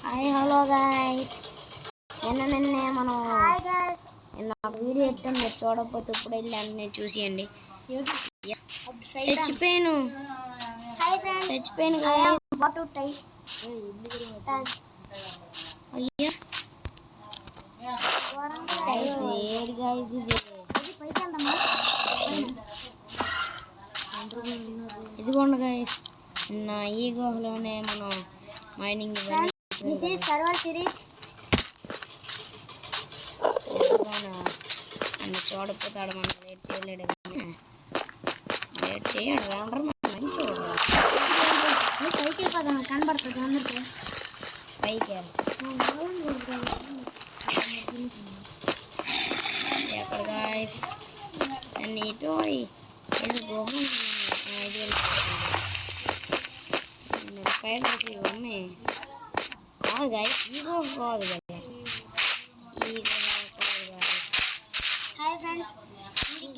Hi hello guys, నిన్నే మనం నిన్న ఒక వీడియో ఎత్తాను. మీరు చూడకపోతే ఇప్పుడు వెళ్ళి అన్నీ చూసేయండి. చచ్చిపోయాను అయ్యా ఏడు గాయస్, ఇది ఇదిగోండి గాయస్, నా ఈ గుహలోనే మనం మైనింగ్ సర్వర్ సిరీస్ అన్ని చూడపోతాడు. మనం లేట్ చేయలేడు కానీ లేట్ చేయడు. రాండ్రు మంచి పైకి వెళ్ళిపోతాను, కనబడుతుంది అందరికీ. పైకి ఎక్కడ గాయస్, నన్ను ఇటు ఇది గుహ పైన ఉన్నాయి కాదు గాయస్, ఈ గుహ కాదు కదా, ఈ గుహ కాదు గాయస్. హాయ్ ఫ్రెండ్స్,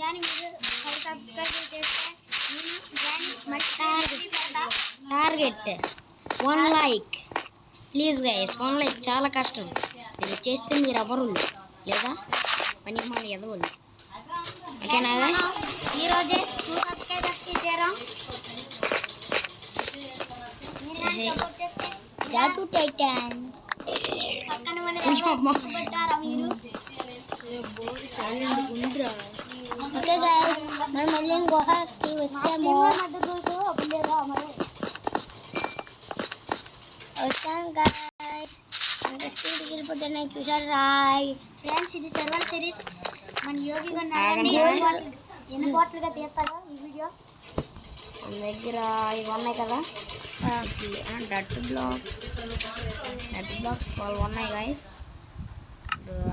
కానీ మీరు సబ్స్క్రైబ్ చేస్తే target 1 like please guys. 1 like చాలా కష్టం. ఇది చేస్తే మీరు అమరులు లేదా పనికి మళ్ళీ ఎదవలు. ఓకేనా? ఈరోజే 2 సబ్స్క్రైబర్స్కి చేరాం. ఓకే గైస్, మనం మళ్ళీ గుహకి వస్తాము. వచ్చాను గైస్, స్పీడ్కి వెళ్ళిపోతాను. చూసారు రాయ్ ఫ్రెండ్స్, ఇది సర్వర్ సిరీస్. మన యోగి ఎన్ని కోట్లుగా తీస్తాడో ఈ వీడియో. మన దగ్గర ఇవి ఉన్నాయి కదా, డట్ బ్లాక్స్ 12 ఉన్నాయి గైస్.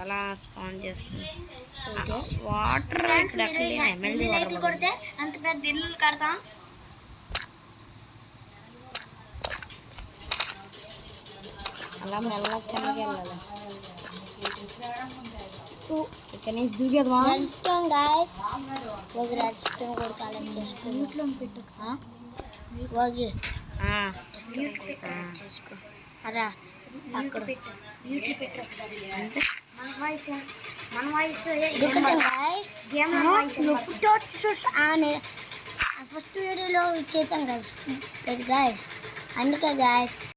అలా స్పాన్ చేసుకుంటాం. వాటర్ ఇక్కడ కొడితే అంత పెద్ద ఇల్లు కడతాం. అలా మెల్లగా కిందకి వెళ్ళాలి. ఇక్కడ నుంచి దూకేద్దాం. రెడ్ స్టోన్ గైస్, ఒక రెడ్ స్టోన్ కూడా కలెక్ట్ చేసుకుని అరా అక్కడ మన వాయిస్ ఫస్ట్ వీడియోలో చేసాం కదా గాయస్, అందుకే గాయస్